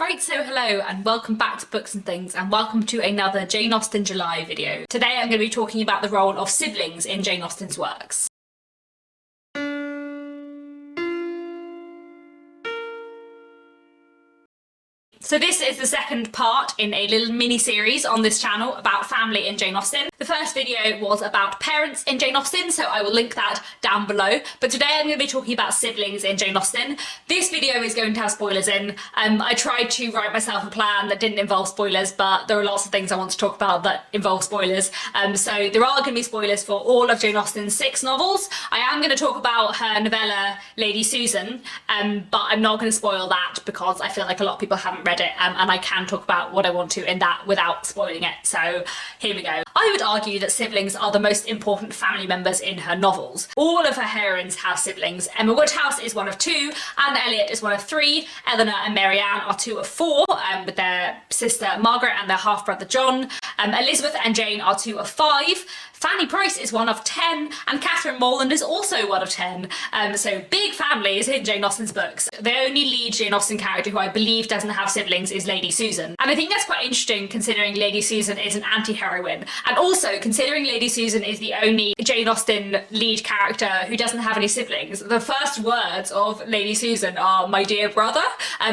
Right, so hello and welcome back to Books and Things, and welcome to another Jane Austen July video. Today I'm going to be talking about the role of siblings in Jane Austen's works. So this is the second part in a little mini-series on this channel about family in Jane Austen. The first video was about parents in Jane Austen, so I will link that down below. But today I'm going to be talking about siblings in Jane Austen. This video is going to have spoilers in. I tried to write myself a plan that didn't involve spoilers, but there are lots of things I want to talk about that involve spoilers. So there are going to be spoilers for all of Jane Austen's 6 novels. I am going to talk about her novella Lady Susan, but I'm not going to spoil that because I feel like a lot of people haven't read it, and I can talk about what I want to in that without spoiling it. So here we go. I would argue that siblings are the most important family members in her novels. All of her heroines have siblings. Emma Woodhouse is one of 2, Anne Elliot is one of 3, Eleanor and Marianne are 2 of 4, with their sister Margaret and their half-brother John. Elizabeth and Jane are 2 of 5. Fanny Price is 1 of 10, and Catherine Morland is also 1 of 10. So big families in Jane Austen's books. The only lead Jane Austen character who I believe doesn't have siblings is Lady Susan. And I think that's quite interesting considering Lady Susan is an anti-heroine. And also considering Lady Susan is the only Jane Austen lead character who doesn't have any siblings. The first words of Lady Susan are "my dear brother,"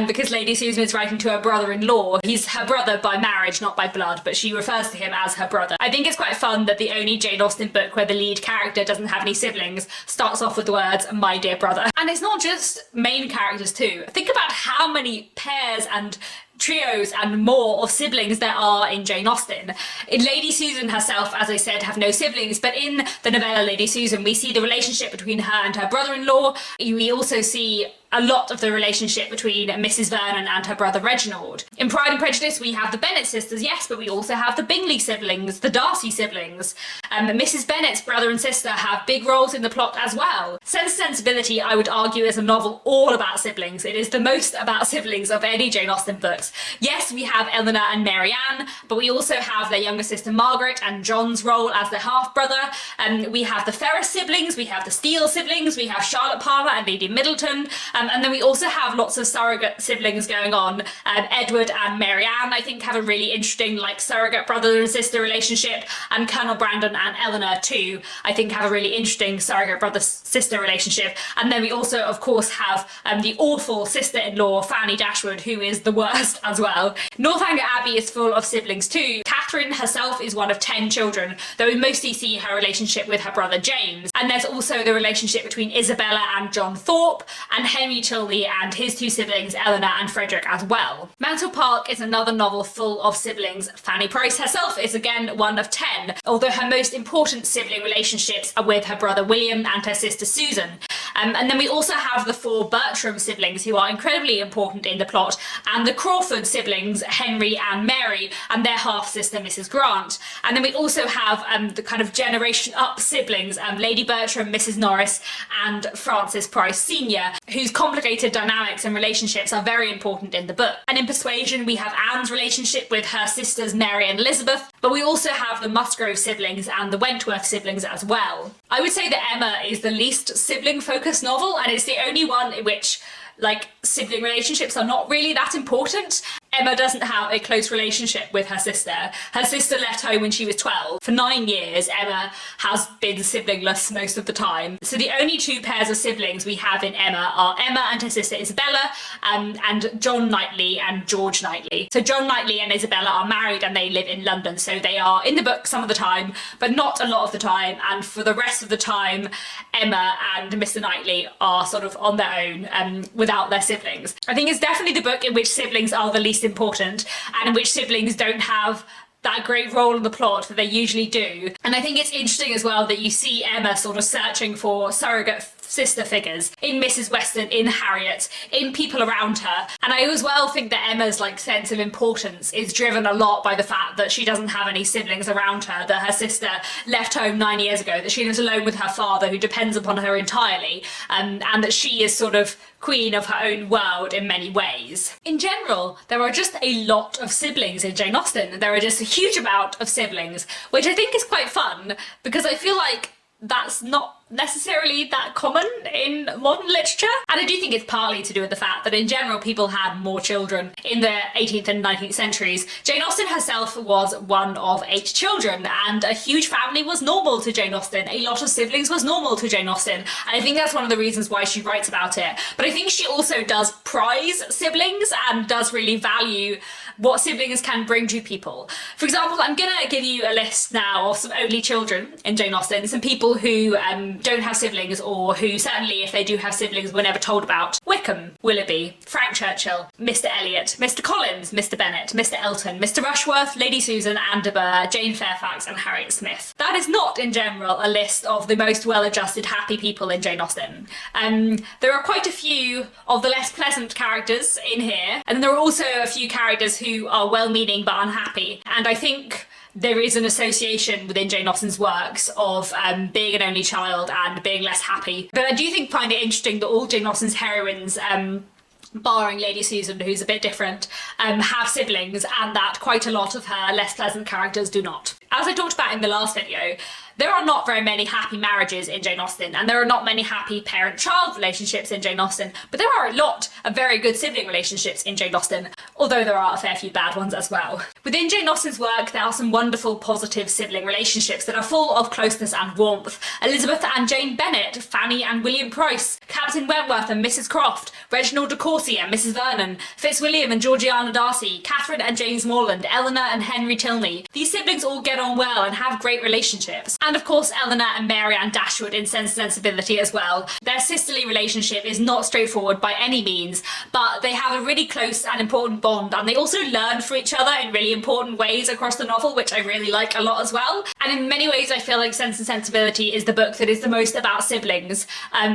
because Lady Susan is writing to her brother-in-law. He's her brother by marriage, not by blood, but she refers to him as her brother. I think it's quite fun that the only Jane Austen book where the lead character doesn't have any siblings starts off with the words "my dear brother." And it's not just main characters too. Think about how many pairs and trios and more of siblings there are in Jane Austen. In Lady Susan herself, as I said, have no siblings, but in the novella Lady Susan we see the relationship between her and her brother-in-law. We also see a lot of the relationship between Mrs. Vernon and her brother Reginald. In Pride and Prejudice we have the Bennet sisters, yes, but we also have the Bingley siblings, the Darcy siblings. Mrs. Bennet's brother and sister have big roles in the plot as well. Sense and Sensibility, I would argue, is a novel all about siblings. It is the most about siblings of any Jane Austen books. Yes, we have Eleanor and Marianne, but we also have their younger sister Margaret and John's role as their half-brother. We have the Ferris siblings, we have the Steele siblings, we have Charlotte Palmer and Lady Middleton. And then we also have lots of surrogate siblings going on. Edward and Marianne, I think, have a really interesting surrogate brother and sister relationship, and Colonel Brandon and Eleanor too, I think, have a really interesting surrogate brother-sister relationship. And then we also, of course, have the awful sister-in-law Fanny Dashwood, who is the worst as well. Northanger Abbey is full of siblings too. Catherine herself is 1 of 10 children, though we mostly see her relationship with her brother James. And there's also the relationship between Isabella and John Thorpe, and Henry Tilney and his 2 siblings Eleanor and Frederick as well. Mantle Park is another novel full of siblings. Fanny Price herself is again 1 of 10, although her most important sibling relationships are with her brother William and her sister Susan. And then we also have the 4 Bertram siblings, who are incredibly important in the plot, and the Crawford siblings, Henry and Mary, and their half-sister Mrs. Grant. And then we also have the kind of generation up siblings, Lady Bertram, Mrs. Norris, and Francis Price Sr., whose complicated dynamics and relationships are very important in the book. And in Persuasion we have Anne's relationship with her sisters Mary and Elizabeth, but we also have the Musgrove siblings and the Wentworth siblings as well. I would say that Emma is the least sibling-focused novel, and it's the only one in which sibling relationships are not really that important. Emma doesn't have a close relationship with her sister. Her sister left home when she was 12. For 9 years, Emma has been siblingless most of the time. So the only 2 pairs of siblings we have in Emma are Emma and her sister Isabella, and John Knightley and George Knightley. So John Knightley and Isabella are married and they live in London, so they are in the book some of the time, but not a lot of the time, and for the rest of the time, Emma and Mr. Knightley are sort of on their own, without their siblings. I think it's definitely the book in which siblings are the least important, and in which siblings don't have that great role in the plot that they usually do. And I think it's interesting as well that you see Emma sort of searching for surrogate sister figures in Mrs. Weston, in Harriet, in people around her. And I as well think that Emma's sense of importance is driven a lot by the fact that she doesn't have any siblings around her, that her sister left home 9 years ago, that she lives alone with her father who depends upon her entirely, and that she is sort of queen of her own world in many ways. In general, there are just a lot of siblings in Jane Austen. There are just a huge amount of siblings, which I think is quite fun, because I feel like that's not necessarily that common in modern literature. And I do think it's partly to do with the fact that in general people had more children in the 18th and 19th centuries. Jane Austen herself was one of 8 children, and a huge family was normal to Jane Austen. A lot of siblings was normal to Jane Austen, and I think that's one of the reasons why she writes about it. But I think she also does prize siblings and does really value what siblings can bring to people. For example, I'm gonna give you a list now of some only children in Jane Austen, some people who don't have siblings, or who certainly, if they do have siblings, were never told about. Wickham, Willoughby, Frank Churchill, Mr. Elliot, Mr. Collins, Mr. Bennet, Mr. Elton, Mr. Rushworth, Lady Susan, Anne de Burgh, Jane Fairfax and Harriet Smith. That is not, in general, a list of the most well-adjusted, happy people in Jane Austen. There are quite a few of the less pleasant characters in here, and there are also a few characters who are well-meaning but unhappy, and I think there is an association within Jane Austen's works of being an only child and being less happy. But I do find it interesting that all Jane Austen's heroines, barring Lady Susan, who's a bit different, have siblings, and that quite a lot of her less pleasant characters do not. As I talked about in the last video, there are not very many happy marriages in Jane Austen, and there are not many happy parent-child relationships in Jane Austen, but there are a lot of very good sibling relationships in Jane Austen, although there are a fair few bad ones as well. Within Jane Austen's work, there are some wonderful positive sibling relationships that are full of closeness and warmth. Elizabeth and Jane Bennet, Fanny and William Price, Captain Wentworth and Mrs. Croft, Reginald de Courcy and Mrs. Vernon, Fitzwilliam and Georgiana Darcy, Catherine and James Morland, Eleanor and Henry Tilney. These siblings all get on well and have great relationships. And of course, Eleanor and Mary Ann Dashwood in Sense and Sensibility as well. Their sisterly relationship is not straightforward by any means, but they have a really close and important bond, and they also learn from each other in really important ways across the novel, which I really like a lot as well. And in many ways, I feel like Sense and Sensibility is the book that is the most about siblings,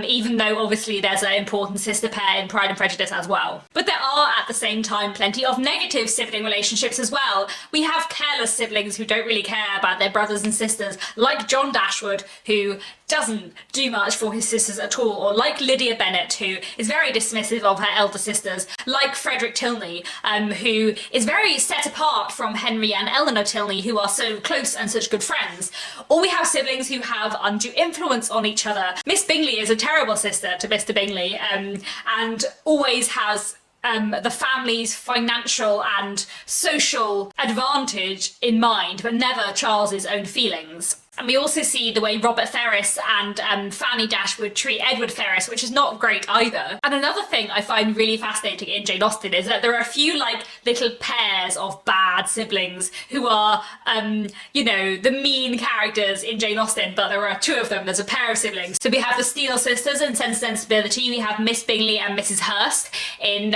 even though obviously there's an important sister pair in Pride and Prejudice as well. But there are at the same time plenty of negative sibling relationships as well. We have careless siblings who don't really care about their brothers and sisters, like John Dashwood, who doesn't do much for his sisters at all, or like Lydia Bennet, who is very dismissive of her elder sisters, like Frederick Tilney, who is very set apart from Henry and Eleanor Tilney, who are so close and such good friends. Or we have siblings who have undue influence on each other. Miss Bingley is a terrible sister to Mr. Bingley, and always has the family's financial and social advantage in mind, but never Charles's own feelings. And we also see the way Robert Ferrers and Fanny Dashwood treat Edward Ferrers, which is not great either. And another thing I find really fascinating in Jane Austen is that there are a few little pairs of bad siblings who are, the mean characters in Jane Austen, but there are 2 of them. There's a pair of siblings. So we have the Steele sisters in Sense and Sensibility. We have Miss Bingley and Mrs. Hurst in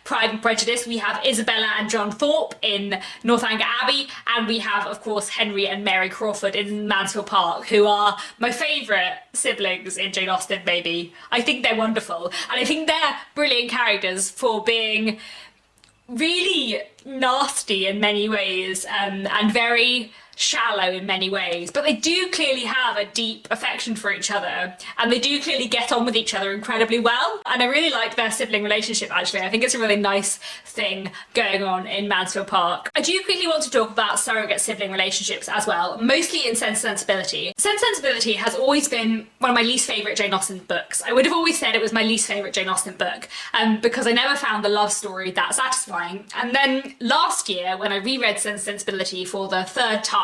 Pride and Prejudice. We have Isabella and John Thorpe in Northanger Abbey. And we have, of course, Henry and Mary Crawford in Mansfield Park, who are my favourite siblings in Jane Austen, maybe. I think they're wonderful, and I think they're brilliant characters for being really nasty in many ways, and very shallow in many ways, but they do clearly have a deep affection for each other, and they do clearly get on with each other incredibly well, and I really like their sibling relationship actually. I think it's a really nice thing going on in Mansfield Park. I do quickly want to talk about surrogate sibling relationships as well, mostly in Sense and Sensibility. Sense and Sensibility has always been one of my least favourite Jane Austen books. I would have always said it was my least favourite Jane Austen book, because I never found the love story that satisfying. And then last year, when I reread Sense and Sensibility for the 3rd time,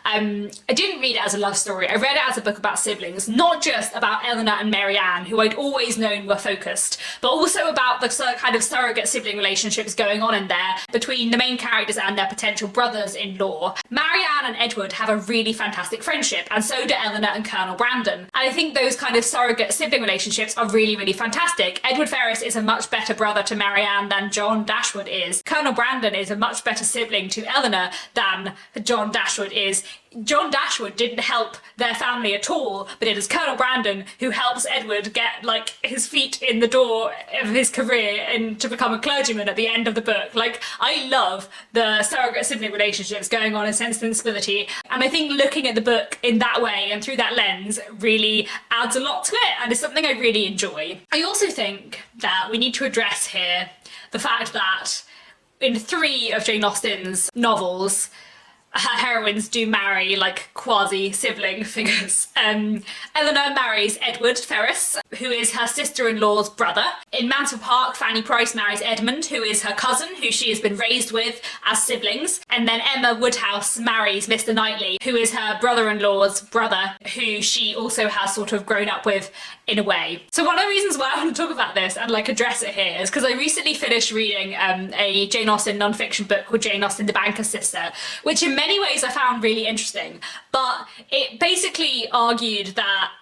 I didn't read it as a love story. I read it as a book about siblings, not just about Eleanor and Mary Ann, who I'd always known were focused, but also about the kind of surrogate sibling relationships going on in there between the main characters and their potential brothers-in-law. Mary Ann and Edward have a really fantastic friendship, and so do Eleanor and Colonel Brandon. And I think those kind of surrogate sibling relationships are really, really fantastic. Edward Ferrers is a much better brother to Mary Ann than John Dashwood is. Colonel Brandon is a much better sibling to Eleanor than John Dashwood is. John Dashwood didn't help their family at all, but it is Colonel Brandon who helps Edward get his feet in the door of his career and to become a clergyman at the end of the book. I love the surrogate sibling relationships going on in Sense and Sensibility, and I think looking at the book in that way and through that lens really adds a lot to it, and is something I really enjoy. I also think that we need to address here the fact that in 3 of Jane Austen's novels, her heroines do marry like quasi-sibling figures. Eleanor marries Edward Ferrars, who is her sister-in-law's brother. In Mansfield Park, Fanny Price marries Edmund, who is her cousin, who she has been raised with as siblings. And then Emma Woodhouse marries Mr. Knightley, who is her brother-in-law's brother, who she also has sort of grown up with in a way. So one of the reasons why I want to talk about this and like address it here is because I recently finished reading a Jane Austen non-fiction book called Jane Austen, the Banker's Sister, which in many ways I found really interesting. But it basically argued that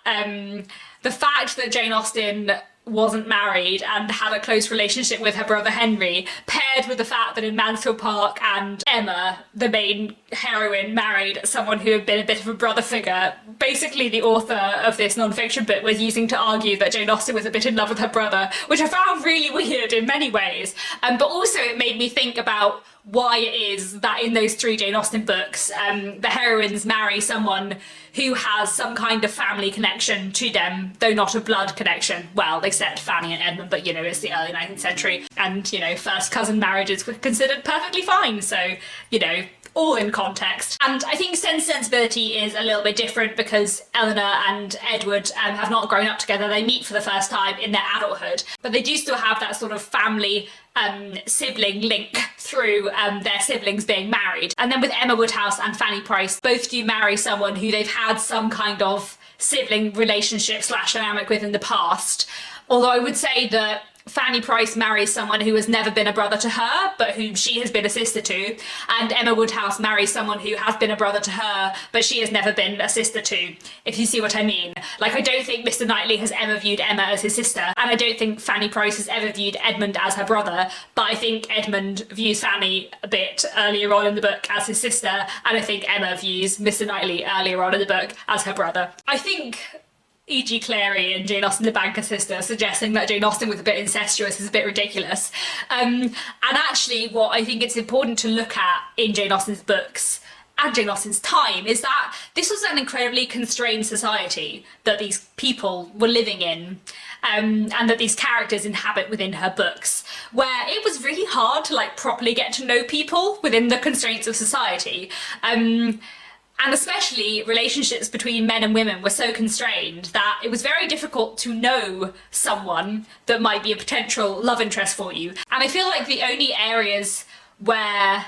the fact that Jane Austen wasn't married and had a close relationship with her brother Henry, paired with the fact that in Mansfield Park and Emma, the main heroine, married someone who had been a bit of a brother figure. Basically the author of this non-fiction book was using to argue that Jane Austen was a bit in love with her brother, which I found really weird in many ways. But also it made me think about why it is that in those three Jane Austen books, the heroines marry someone who has some kind of family connection to them, though not a blood connection. Well, except Fanny and Edmund, but you know, it's the early 19th century, and you know, first cousin marriages were considered perfectly fine, so you know, all in context. And I think Sense and Sensibility is a little bit different because Eleanor and Edward have not grown up together. They meet for the first time in their adulthood, but they do still have that sort of family sibling link through their siblings being married. And then with Emma Woodhouse and Fanny Price, both do marry someone who they've had some kind of sibling relationship / dynamic with in the past. Although I would say that Fanny Price marries someone who has never been a brother to her, but whom she has been a sister to, and Emma Woodhouse marries someone who has been a brother to her, but she has never been a sister to, if you see what I mean. Like, I don't think Mr. Knightley has ever viewed Emma as his sister, and I don't think Fanny Price has ever viewed Edmund as her brother, but I think Edmund views Fanny a bit earlier on in the book as his sister, and I think Emma views Mr. Knightley earlier on in the book as her brother. I think E.G. Clary and Jane Austen, the Banker's Sister, suggesting that Jane Austen was a bit incestuous is a bit ridiculous. And actually what I think it's important to look at in Jane Austen's books and Jane Austen's time is that this was an incredibly constrained society that these people were living in, and that these characters inhabit within her books, where it was really hard to like properly get to know people within the constraints of society. And especially relationships between men and women were so constrained that it was very difficult to know someone that might be a potential love interest for you. And I feel like the only areas where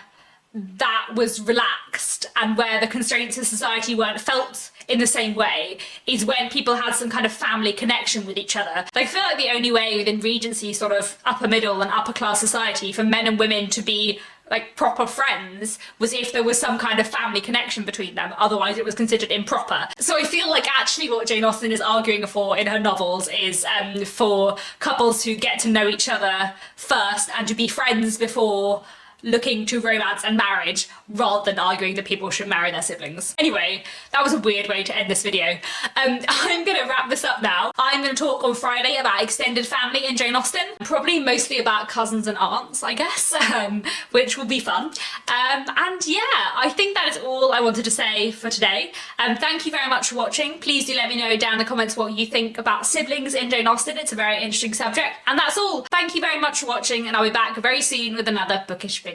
that was relaxed and where the constraints of society weren't felt in the same way is when people had some kind of family connection with each other. Like, I feel like the only way within Regency sort of upper middle and upper class society for men and women to be like proper friends was if there was some kind of family connection between them, otherwise it was considered improper. So I feel like actually what Jane Austen is arguing for in her novels is for couples to get to know each other first and to be friends before looking to romance and marriage, rather than arguing that people should marry their siblings. Anyway, that was a weird way to end this video. I'm gonna wrap this up now. I'm gonna talk on Friday about extended family in Jane Austen, probably mostly about cousins and aunts, I guess, which will be fun. And yeah, I think that is all I wanted to say for today. Thank you very much for watching. Please do let me know down in the comments what you think about siblings in Jane Austen. It's a very interesting subject. And that's all. Thank you very much for watching, and I'll be back very soon with another bookish video.